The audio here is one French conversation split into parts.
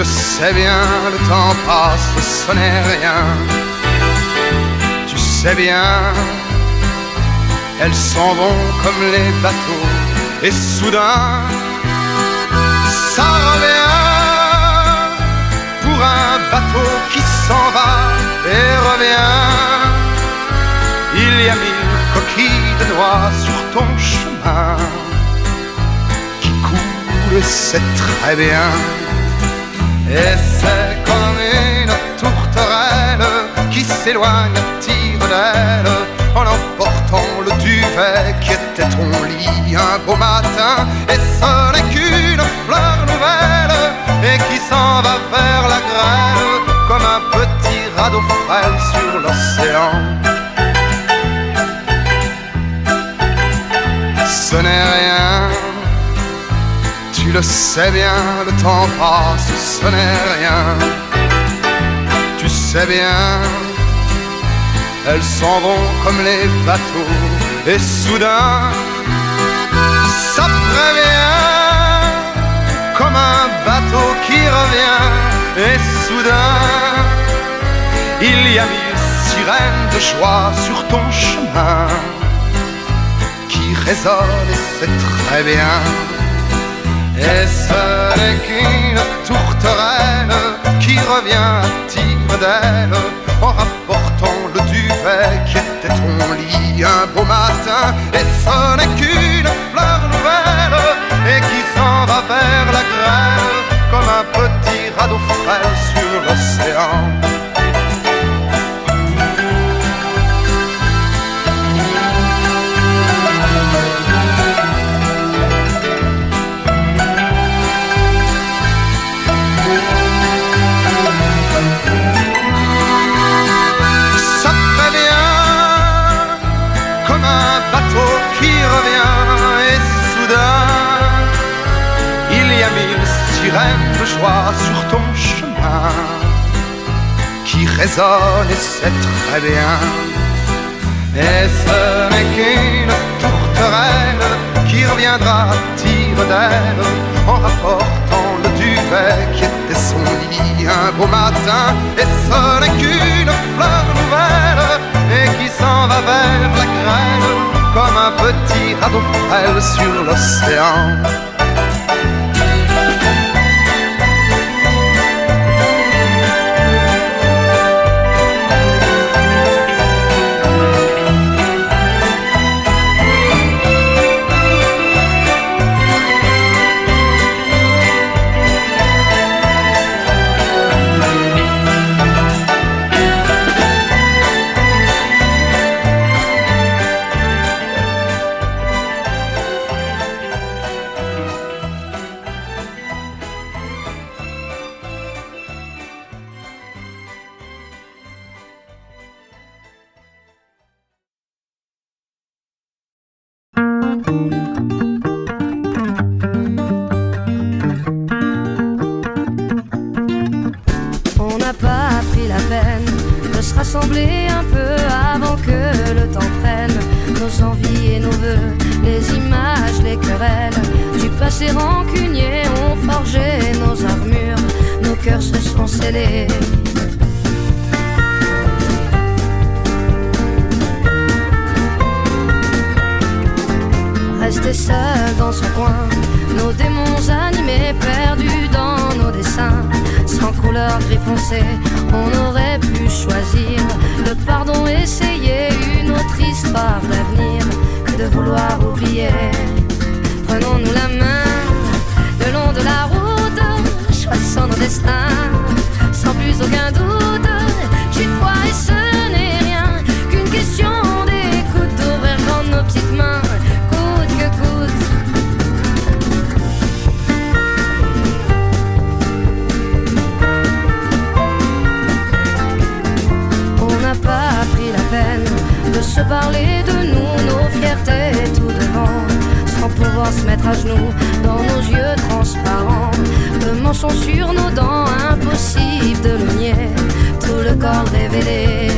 le sais bien, le temps passe, ce n'est rien. Tu sais bien, elles s'en vont comme les bateaux. Et soudain, ça revient pour un bateau qui s'en va et revient. Il y a 1000 coquilles de noix sur ton chemin qui coulent, c'est très bien. Et c'est comme une tourterelle qui s'éloigne à tire d'aile en emportant le duvet qui était ton lit un beau matin. Et ce n'est qu'une fleur nouvelle et qui s'en va vers la grêle comme un petit radeau frêle sur l'océan. Ce n'est rien, tu le sais bien, le temps passe, ce n'est rien. Tu sais bien, elles s'en vont comme les bateaux. Et soudain, ça prévient comme un bateau qui revient. Et soudain, il y a 1000 sirènes de joie sur ton chemin qui résonnent et c'est très bien. Et ce n'est qu'une tourterelle qui revient à tire d'aile en rapportant le duvet qui était ton lit un beau matin. Et ce n'est qu'une fleur nouvelle et qui s'en va vers la grêle comme un petit radeau frêle sur l'océan. Qui revient et soudain il y a 1000 sirènes de joie sur ton chemin qui résonnent et c'est très bien. Et ce n'est qu'une tourterelle qui reviendra à tire d'aile en rapportant le duvet qui était son lit un beau matin. Et ce n'est qu'une fleur nouvelle et qui s'en va vers la grêle comme un petit radeau frêle sur l'océan. On n'a pas pris la peine de se rassembler un peu avant que le temps prenne nos envies et nos vœux, les images, les querelles du passé rancunier ont forgé nos armures, nos cœurs se sont scellés. Resté seul dans son coin, nos démons animés, perdus dans nos dessins. Sans couleur gris foncé, on aurait pu choisir le pardon, essayer une autre histoire d'avenir que de vouloir oublier. Prenons-nous la main le long de la route, choisissons nos destins sans plus aucun doute. J'y crois et ce n'est rien qu'une question d'écoute, d'ouvrir grand nos petites mains coûte que coûte. On n'a pas pris la peine de se parler de nous, nos fiertés tout devant, sans pouvoir se mettre à genoux dans nos yeux transparents. Le mensonge sur nos dents, impossible de le nier, tout le corps révélé.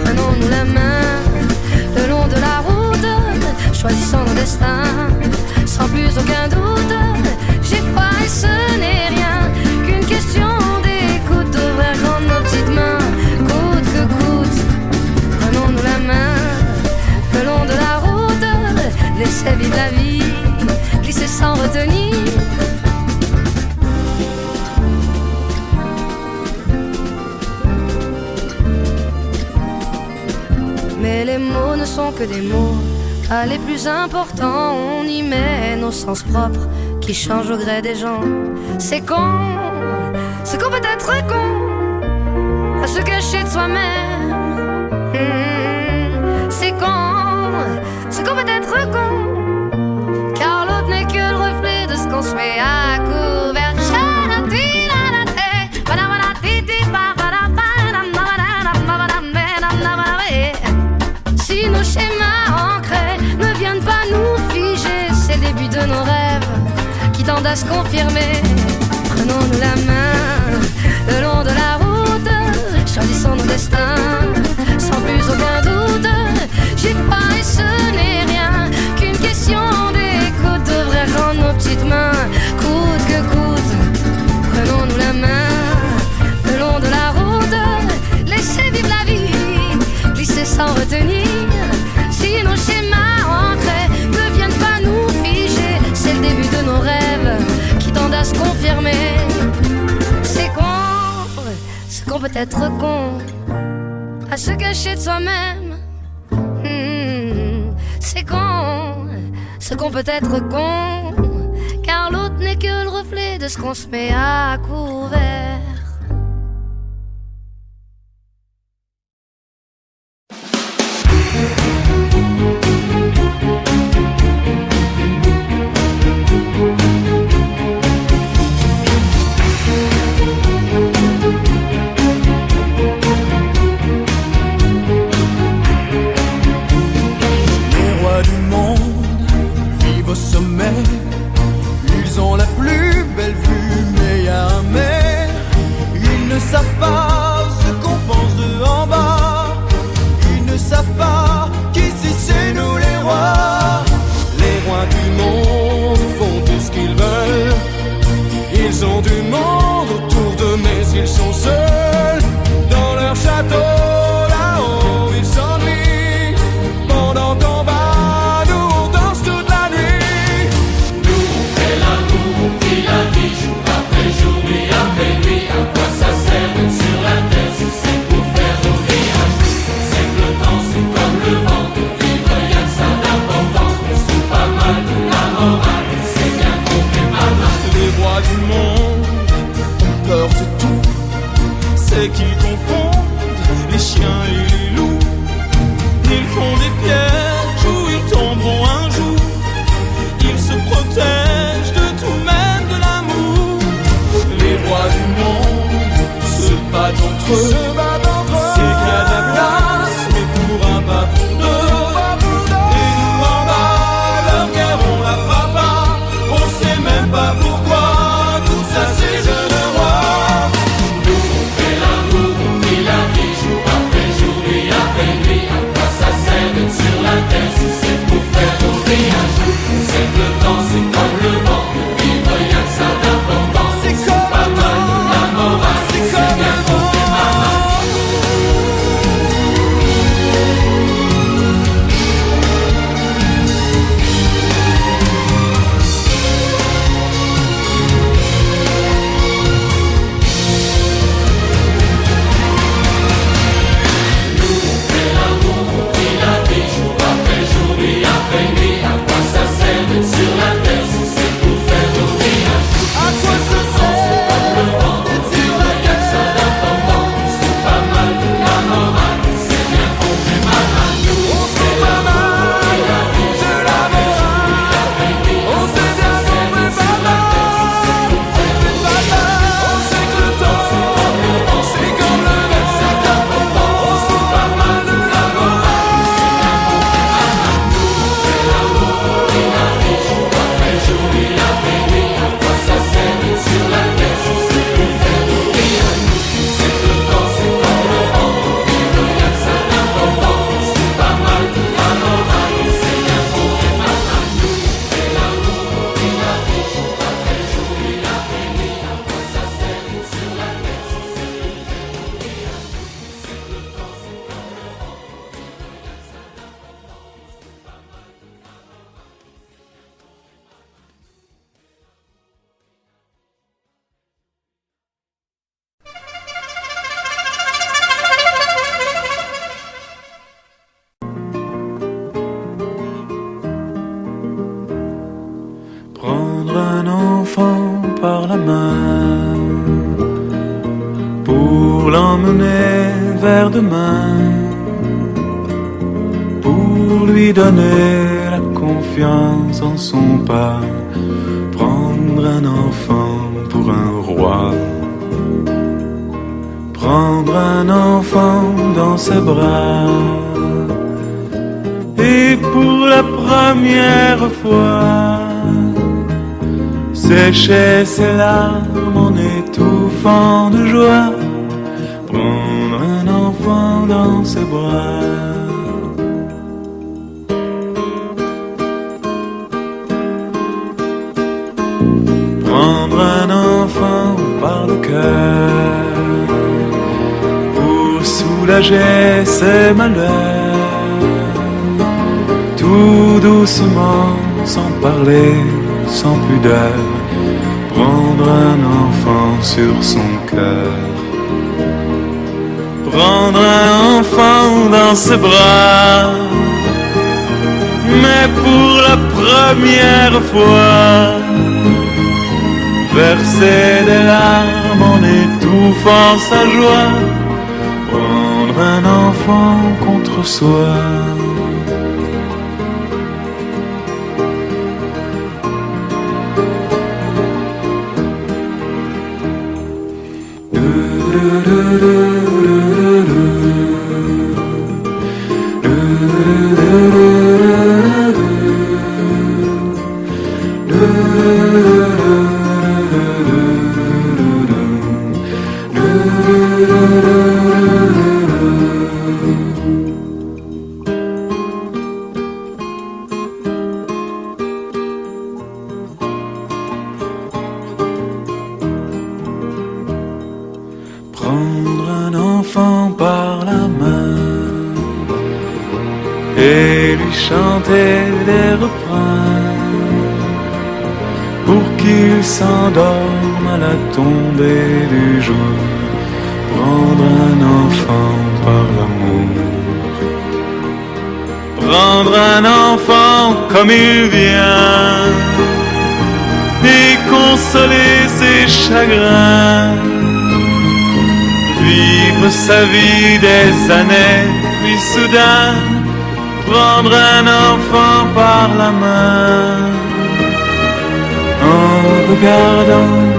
Prenons-nous la main le long de la route, choisissons nos destins sans plus aucun doute. J'ai froid et ce n'est rien qu'une question sont que des mots, pas les plus importants. On y met nos sens propres qui changent au gré des gens. C'est qu'on peut être con à se cacher de soi-même. C'est qu'on peut être con, car l'autre n'est que le reflet de ce qu'on se met à couvert. Si nos schémas ancrés ne viennent pas nous figer, c'est le début de nos rêves qui tendent à se confirmer. Prenons-nous la main le long de la route, choisissons nos destins sans plus aucun doute. J'ai pas et ce n'est rien qu'une question d'écoute, devrait rendre nos petites mains coûte que coûte. Prenons-nous la main le long de la route, laissez vivre la vie, glisser sans retenir. Si nos schémas ancrés ne viennent pas nous figer, c'est le début de nos rêves qui tendent à se confirmer. C'est qu'on peut être con à se cacher de soi-même. C'est qu'on peut être con, car l'autre n'est que le reflet de ce qu'on se met à couvert. Ils ont la plus belle vue, mais y a un mais. Ils ne savent pas ce qu'on pense de en bas. Ils ne savent pas qu'ici c'est nous les rois. Les rois du monde font tout ce qu'ils veulent. Ils ont du monde autour d'eux, mais ils sont seuls. Dans leur château, là-haut, ils s'ennuient. Pendant qu'on bat, nous on danse toute la nuit. Nous on fait l'amour, on vit la vie, jour après jour, nuit après nuit. À quoi ça sert d'être sur la terre si c'est pour faire nos villages? C'est que le temps c'est comme le vent, de vivre y'a que ça d'important. On se fout pas mal de la morale, c'est bien qu'on fait pas mal. Les rois du monde ont peur de tout. C'est qu'ils confondent les chiens et les loups. Ils font des pièges où ils tomberont un jour. Ils se protègent de tout, même de l'amour. Les rois du monde se battent entre eux. C'est qu'il y a de la place, mais pour un pas pour deux. Et nous en bas, leur guerre on la fera pas. On sait même pas pourquoi. Tout ça c'est jeux de roi. Nous on fait l'amour, on vit la vie, jour après jour, nuit après nuit. À quoi ça sert d'être sur la terre si c'est pour faire nos villages? C'est que le temps c'est comme le vent, de vivre y'a que ça d'important. C'est On se comme fout pas le mal de la vent. morale, C'est c'est comme bien le qu'on fait pas mal. par la main pour l'emmener vers demain, pour lui donner la confiance en son pas, prendre un enfant pour un roi, prendre un enfant dans ses bras, et pour la première fois sécher ses larmes en étouffant de joie, prendre un enfant dans ses bras. Prendre un enfant par le cœur pour soulager ses malheurs, tout doucement, sans parler, sans pudeur, prendre un enfant sur son cœur, prendre un enfant dans ses bras, mais pour la première fois verser des larmes en étouffant sa joie, prendre un enfant contre soi. Prendre un enfant par la main et lui chanter des refrains pour qu'il s'endorme à la tombée du jour. Prendre un enfant par l'amour, prendre un enfant comme il vient et consoler ses chagrins, vivre sa vie des années, puis soudain prendre un enfant par la main en regardant